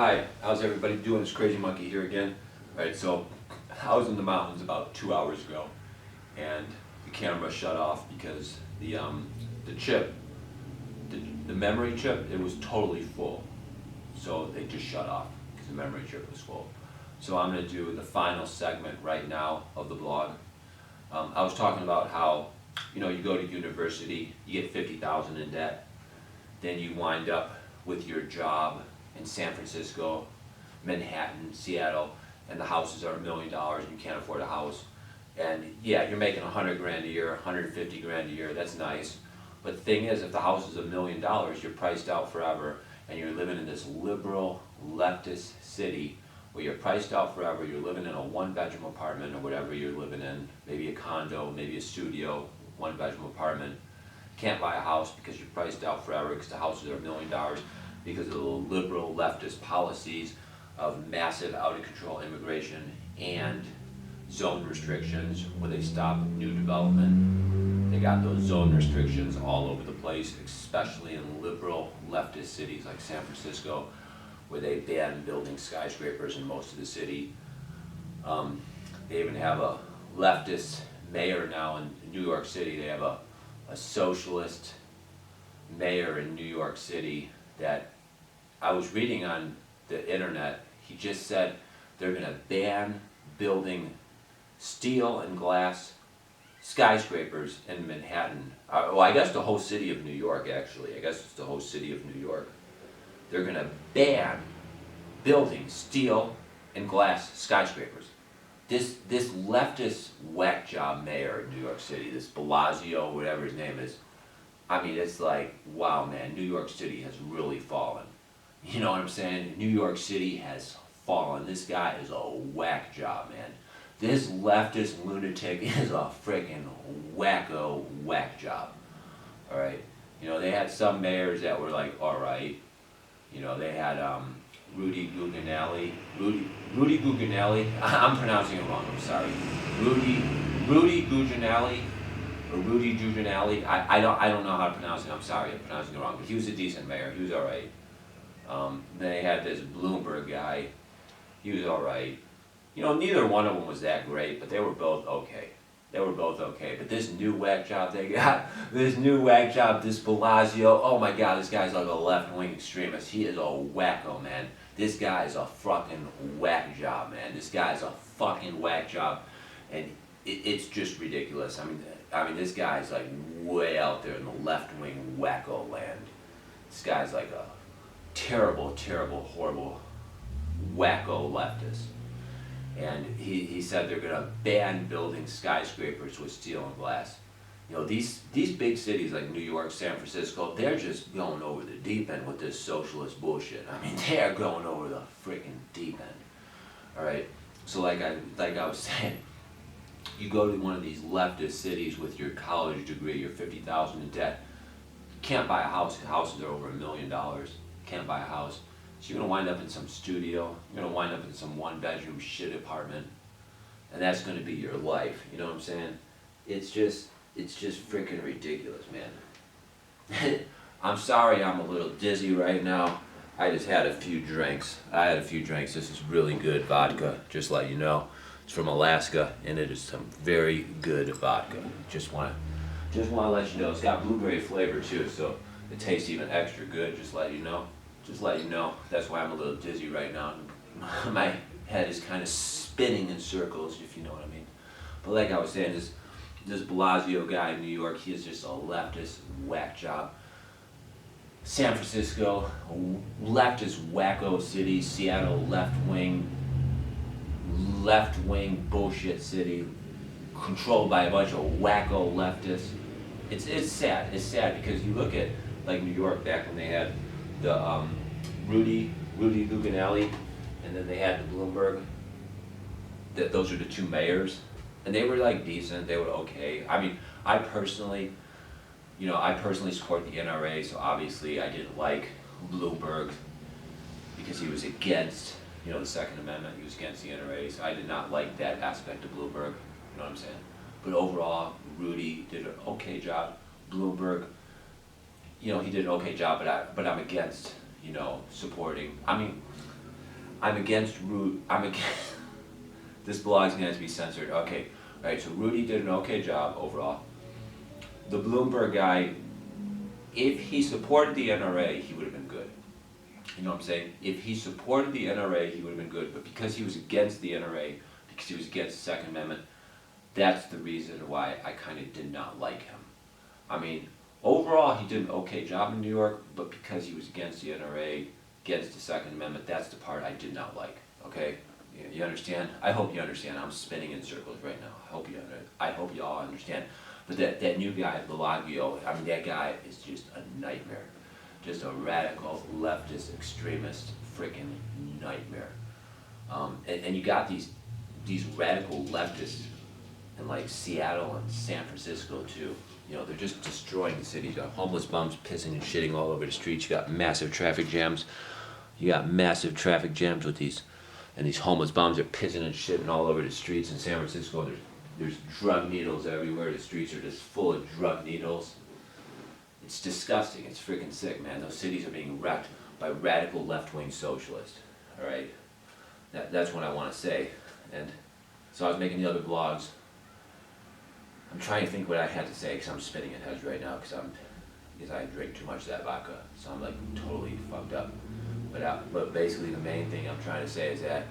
Hi, how's everybody doing? It's Crazy Monkey here again. Right, so I was in the mountains about 2 hours ago, and the camera shut off because the chip, the memory chip, it was totally full. So they just shut off because the memory chip was full. So I'm gonna do the final segment right now of the blog. I was talking about how, you go to university, you get 50,000 in debt, then you wind up with your job in San Francisco, Manhattan, Seattle, and the houses are $1 million and you can't afford a house. And yeah, you're making 100 grand a year, 150 grand a year, that's nice. But the thing is, if the house is $1 million, you're priced out forever and you're living in this liberal, leftist city where you're priced out forever. You're living in a one-bedroom apartment or whatever you're living in, maybe a condo, maybe a studio, one-bedroom apartment. Can't buy a house because you're priced out forever because the houses are $1 million because of the liberal leftist policies of massive out-of-control immigration and zone restrictions where they stop new development. They got those zone restrictions all over the place, especially in liberal leftist cities like San Francisco, where they ban building skyscrapers in most of the city. They even have a leftist mayor now in New York City. They have a socialist mayor in New York City that I was reading on the internet. He just said they're gonna ban building steel and glass skyscrapers in Manhattan. Well, I guess the whole city of New York, actually. I guess it's the whole city of New York. They're gonna ban building steel and glass skyscrapers. This leftist whack job mayor in New York City, this Blasio, whatever his name is, I mean, it's like, wow, man, New York City has really fallen. You know what I'm saying? New York City has fallen. This guy is a whack job, man. This leftist lunatic is a freaking wacko whack job. All right? They had some mayors that were like, all right. They had Rudy Guglielmi. Rudy Guglielmi. I'm pronouncing it wrong. I'm sorry. Rudy Guglielmi or Rudy Giuliani. I don't know how to pronounce it. I'm sorry. I'm pronouncing it wrong. But he was a decent mayor. He was all right. They had this Bloomberg guy. He was all right. Neither one of them was that great, but they were both okay. But this new whack job they got, this Blasio, oh my God, this guy's like a left-wing extremist. He is a wacko, man. This guy is a fucking whack job, man. This guy's a fucking whack job, and it's just ridiculous. I mean, this guy's like way out there in the left-wing wacko land. This guy's like a terrible, horrible wacko leftist. And he said they're going to ban building skyscrapers with steel and glass. These big cities like New York, San Francisco, they're just going over the deep end with this socialist bullshit. I mean, they are going over the freaking deep end. All right. So like I was saying, you go to one of these leftist cities with your college degree, your 50,000 in debt, can't buy a house. Houses are over $1 million. Can't buy a house. So you're going to wind up in some studio, you're going to wind up in some one-bedroom shit apartment, and that's going to be your life, you know what I'm saying? It's just freaking ridiculous, man. I'm sorry I'm a little dizzy right now. I just had a few drinks. This is really good vodka, just to let you know. It's from Alaska, and it is some very good vodka. Just want to let you know. It's got blueberry flavor too, so it tastes even extra good, just let you know. That's why I'm a little dizzy right now. My head is kind of spinning in circles, if you know what I mean. But like I was saying, this Blasio guy in New York, he is just a leftist whack job. San Francisco, leftist wacko city. Seattle, left-wing bullshit city, controlled by a bunch of wacko leftists. It's sad. It's sad because you look at like New York back when they had the Rudy Guglielmi, and then they had the Bloomberg. Those are the two mayors, and they were like decent. They were okay. I mean, I personally support the NRA, so obviously I didn't like Bloomberg because he was against, the Second Amendment. He was against the NRA, so I did not like that aspect of Bloomberg. You know what I'm saying? But overall, Rudy did an okay job. Bloomberg, he did an okay job, but I'm against, supporting. I mean, I'm against this blog's gonna have to be censored. Okay, alright, so Rudy did an okay job overall. The Bloomberg guy, if he supported the NRA, he would have been good. You know what I'm saying? If he supported the NRA, he would have been good. But because he was against the NRA, because he was against the Second Amendment, that's the reason why I kind of did not like him. I mean, overall, he did an okay job in New York, but because he was against the NRA, against the Second Amendment, that's the part I did not like. Okay, you understand? I hope you understand. I'm spinning in circles right now. I hope you all understand. But that new guy, Bellagio, I mean, that guy is just a nightmare. Just a radical, leftist, extremist, freaking nightmare. And you got these radical leftists in like Seattle and San Francisco too. You know, they're just destroying the city. You got homeless bums pissing and shitting all over the streets. You got massive traffic jams. With these homeless bums are pissing and shitting all over the streets in San Francisco. There's drug needles everywhere. The streets are just full of drug needles. It's disgusting. It's freaking sick, man. Those cities are being wrecked by radical left-wing socialists. All right, that's what I want to say. And so I was making the other blogs. I'm trying to think what I had to say because I'm spinning in heads right now because I drink too much of that vodka, so I'm like totally fucked up. But basically the main thing I'm trying to say is that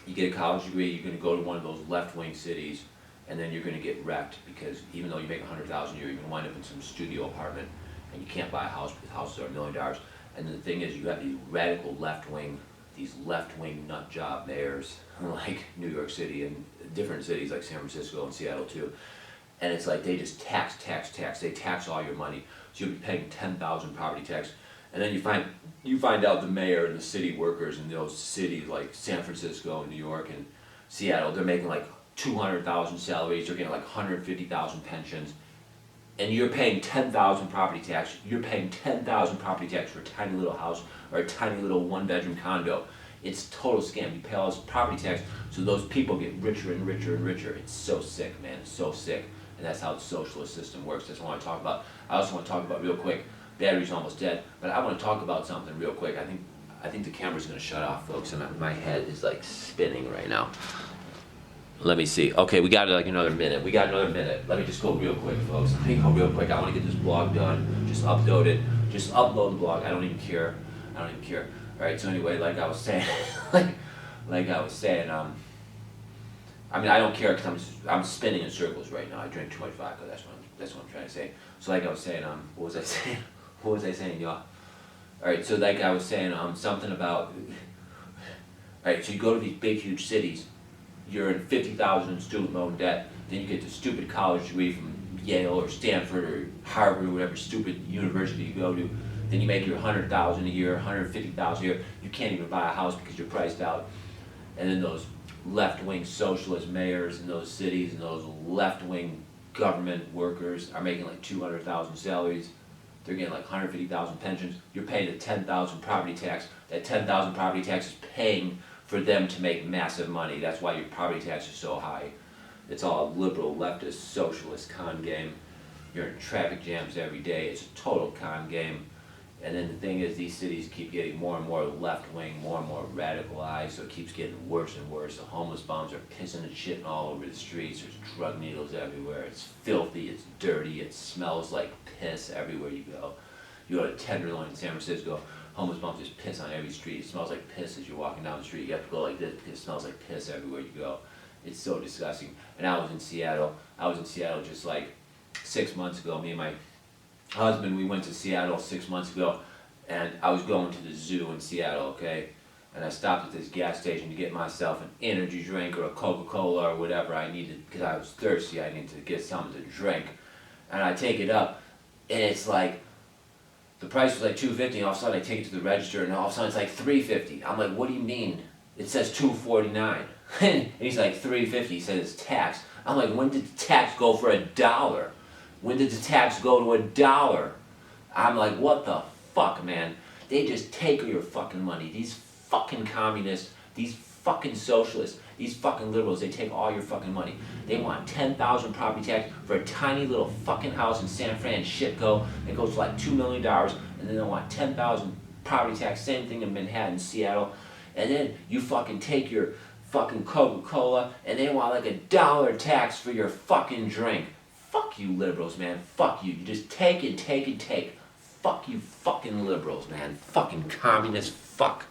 you get a college degree, you're going to go to one of those left-wing cities, and then you're going to get wrecked because even though you make $100,000 a year, you're going to wind up in some studio apartment, and you can't buy a house because houses are $1 million. And the thing is, you have these radical left-wing nut job mayors like New York City and different cities like San Francisco and Seattle too. And it's like they just tax. They tax all your money. So you'll be paying 10,000 property tax. And then you find out the mayor and the city workers in those cities like San Francisco and New York and Seattle, they're making like 200,000 salaries, they're getting like 150,000 pensions, and you're paying 10,000 property tax. You're paying 10,000 property tax for a tiny little house or a tiny little one-bedroom condo. It's a total scam. You pay all this property tax, so those people get richer and richer and richer. It's so sick, man. It's so sick. And that's how the socialist system works. That's what I want to talk about. I also want to talk about real quick. Battery's almost dead, but I want to talk about something real quick. I think the camera's going to shut off, folks, and my head is like spinning right now. Let me see. Okay, we got like another minute. Let me just go real quick, folks. Let me go real quick. I want to get this blog done. Just upload it. Just upload the blog. I don't even care. All right. So anyway, like I was saying, I mean, I don't care because I'm spinning in circles right now. I drink too much vodka. That's what I'm trying to say. So like I was saying, what was I saying, y'all? All right. So like I was saying, something about. All right. So you go to these big, huge cities. You're in $50,000 in student loan debt. Then you get the stupid college degree from Yale or Stanford or Harvard or whatever stupid university you go to. Then you make your $100,000 a year, $150,000 a year. You can't even buy a house because you're priced out. And then those left-wing socialist mayors in those cities and those left-wing government workers are making like 200,000 salaries. They're getting like 150,000 pensions. You're paying a 10,000 property tax. That 10,000 property tax is paying for them to make massive money. That's why your property tax is so high. It's all a liberal, leftist, socialist con game. You're in traffic jams every day. It's a total con game. And then the thing is, these cities keep getting more and more left-wing, more and more radicalized, so it keeps getting worse and worse. The homeless bums are pissing and shitting all over the streets. There's drug needles everywhere. It's filthy, it's dirty, it smells like piss everywhere you go. You go to Tenderloin in San Francisco, homeless bums just piss on every street. It smells like piss as you're walking down the street. You have to go like this because it smells like piss everywhere you go. It's so disgusting. And I was in Seattle just like 6 months ago. Me and my husband, we went to Seattle 6 months ago, and I was going to the zoo in Seattle, okay? And I stopped at this gas station to get myself an energy drink or a Coca-Cola or whatever I needed because I was thirsty. I needed to get something to drink. And I take it up, and it's like, the price was like $2.50, and all of a sudden I take it to the register, and all of a sudden it's like $3.50. I'm like, what do you mean? It says $2.49. And he's like, $3.50. He says it's tax. I'm like, when did the tax go for $1? When did the tax go to $1? I'm like, what the fuck, man? They just take your fucking money. These fucking communists, these fucking socialists, these fucking liberals, they take all your fucking money. They want 10,000 property tax for a tiny little fucking house in San Francisco that goes for like $2 million, and then they want 10,000 property tax, same thing in Manhattan, Seattle. And then you fucking take your fucking Coca-Cola and they want like $1 tax for your fucking drink. Fuck you liberals, man. Fuck you. You just take and take and take. Fuck you fucking liberals, man. Fucking communist fuck.